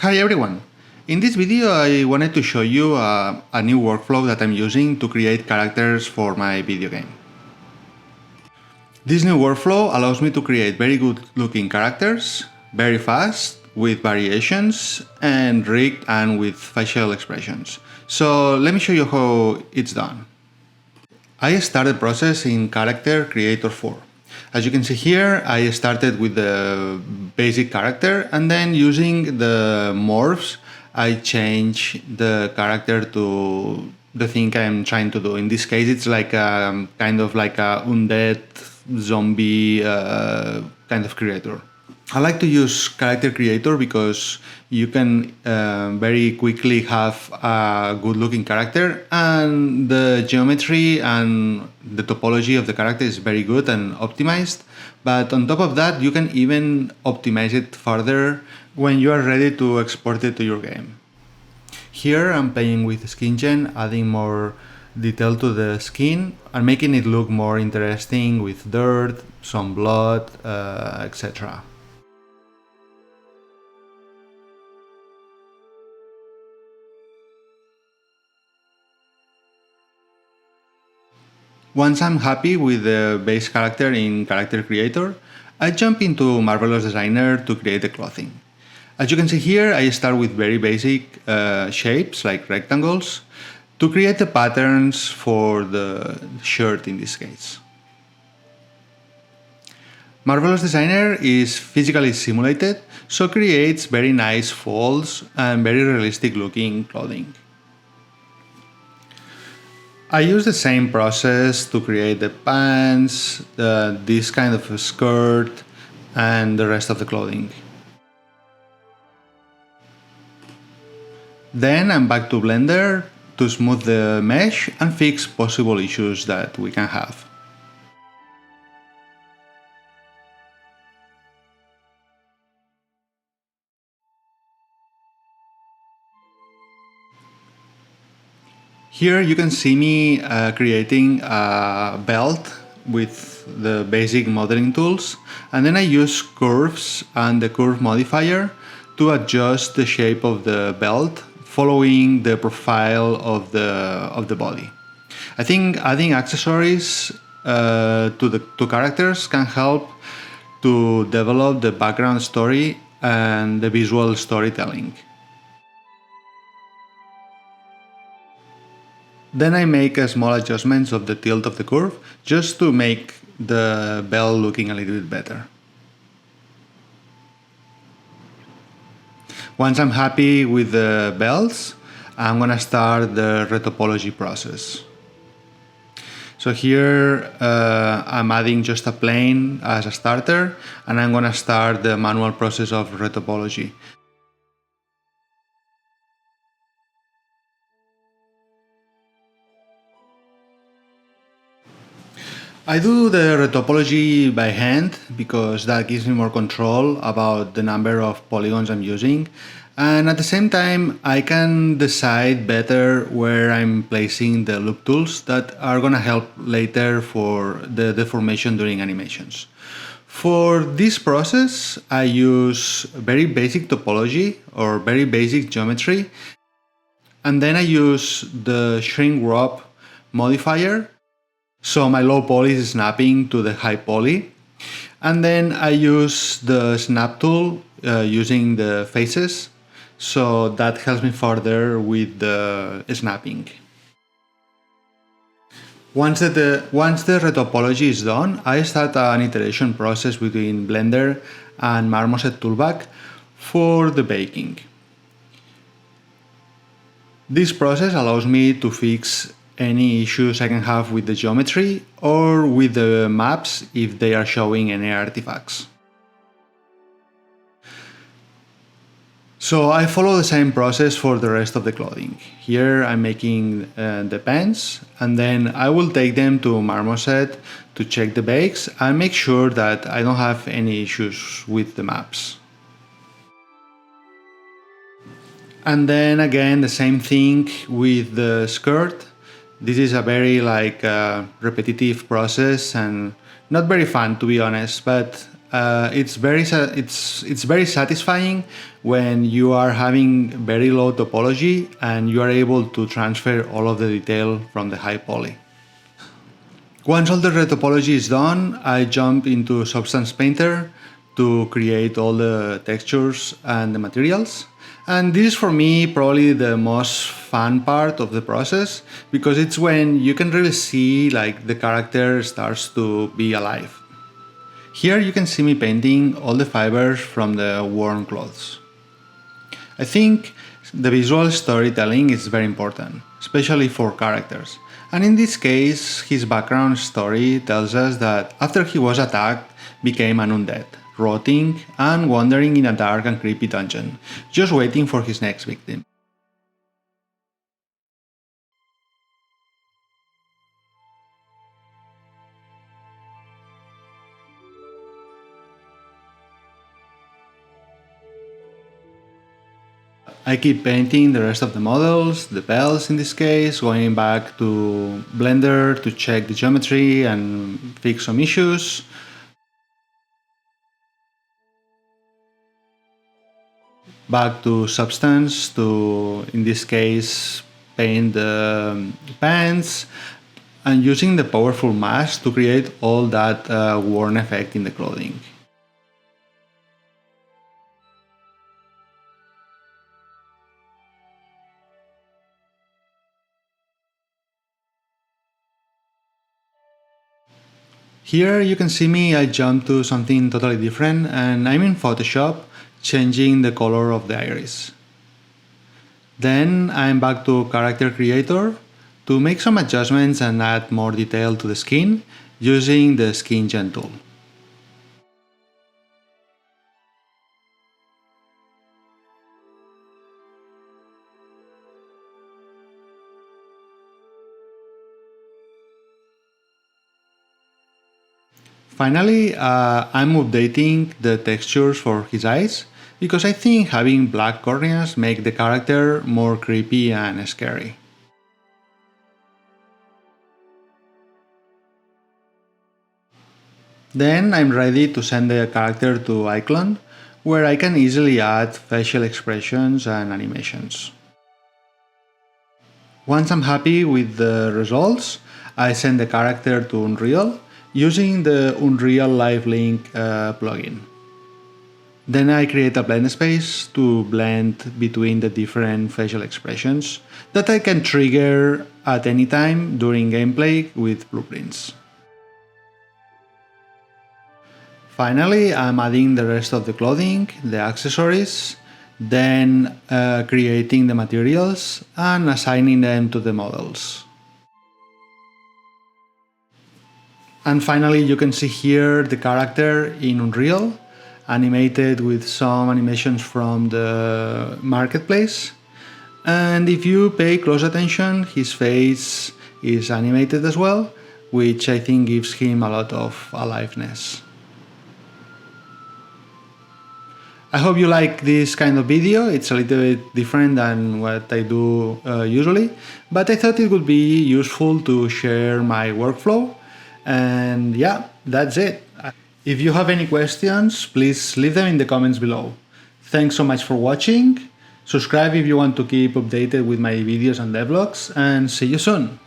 Hi everyone! In this video I wanted to show you a new workflow that I'm using to create characters for my video game. This new workflow allows me to create very good looking characters, very fast, with variations, and rigged and with facial expressions. So let me show you how it's done. I started the process in Character Creator 4. As you can see here, I started with the basic character, and then using the morphs, I change the character to the thing I'm trying to do. In this case, it's like a kind of like a undead zombie kind of creator. I like to use Character Creator because you can very quickly have a good looking character, and the geometry and the topology of the character is very good and optimized. But on top of that, you can even optimize it further when you are ready to export it to your game. Here I'm playing with skin gen, adding more detail to the skin and making it look more interesting with dirt, some blood, etc. Once I'm happy with the base character in Character Creator, I jump into Marvelous Designer to create the clothing. As you can see here, I start with very basic shapes like rectangles to create the patterns for the shirt in this case. Marvelous Designer is physically simulated, so creates very nice folds and very realistic looking clothing. I use the same process to create the pants, this kind of a skirt, and the rest of the clothing. Then I'm back to Blender to smooth the mesh and fix possible issues that we can have. Here you can see me creating a belt with the basic modeling tools, and then I use curves and the curve modifier to adjust the shape of the belt following the profile of the body. I think adding accessories to characters can help to develop the background story and the visual storytelling. Then I make small adjustments of the tilt of the curve just to make the bell looking a little bit better. Once I'm happy with the bells, I'm gonna start the retopology process. So here I'm adding just a plane as a starter, and I'm gonna start the manual process of retopology. I do the retopology by hand because that gives me more control about the number of polygons I'm using, and at the same time I can decide better where I'm placing the loop tools that are gonna help later for the deformation during animations. For this process I use very basic topology or very basic geometry, and then I use the shrink wrap modifier. So my low poly is snapping to the high poly, and then I use the snap tool using the faces, so that helps me further with the snapping. Once the retopology is done, I start an iteration process between Blender and Marmoset Toolbag for the baking. This process allows me to fix any issues I can have with the geometry or with the maps if they are showing any artifacts. So I follow the same process for the rest of the clothing. Here I'm making the pants, and then I will take them to Marmoset to check the bakes and make sure that I don't have any issues with the maps. And then again the same thing with the skirt. This is a very repetitive process and not very fun, to be honest, but It's very satisfying when you are having very low topology and you are able to transfer all of the detail from the high poly. Once all the retopology is done, I jump into Substance Painter to create all the textures and the materials. And this is for me probably the most fun part of the process, because it's when you can really see like the character starts to be alive. Here you can see me painting all the fibers from the worn clothes. I think the visual storytelling is very important, especially for characters. And in this case, his background story tells us that after he was attacked, became an undead, rotting and wandering in a dark and creepy dungeon, just waiting for his next victim. I keep painting the rest of the models, the bells in this case, going back to Blender to check the geometry and fix some issues. Back to Substance to, in this case, paint the pants, and using the powerful mask to create all that worn effect in the clothing. Here you can see me, I jump to something totally different, and I'm in Photoshop changing the color of the iris. Then I'm back to Character Creator to make some adjustments and add more detail to the skin using the Skin Gen tool. Finally, I'm updating the textures for his eyes, because I think having black corneas make the character more creepy and scary. Then I'm ready to send the character to iClone, where I can easily add facial expressions and animations. Once I'm happy with the results, I send the character to Unreal using the Unreal Live Link plugin. Then I create a blend space to blend between the different facial expressions that I can trigger at any time during gameplay with blueprints. Finally, I'm adding the rest of the clothing, the accessories, then creating the materials and assigning them to the models. And finally, you can see here the character in Unreal, animated with some animations from the marketplace. And if you pay close attention, his face is animated as well, which I think gives him a lot of aliveness. I hope you like this kind of video. It's a little bit different than what I do usually, but I thought it would be useful to share my workflow. And yeah, that's it. If you have any questions, please leave them in the comments below. Thanks so much for watching. Subscribe if you want to keep updated with my videos and devlogs, and see you soon.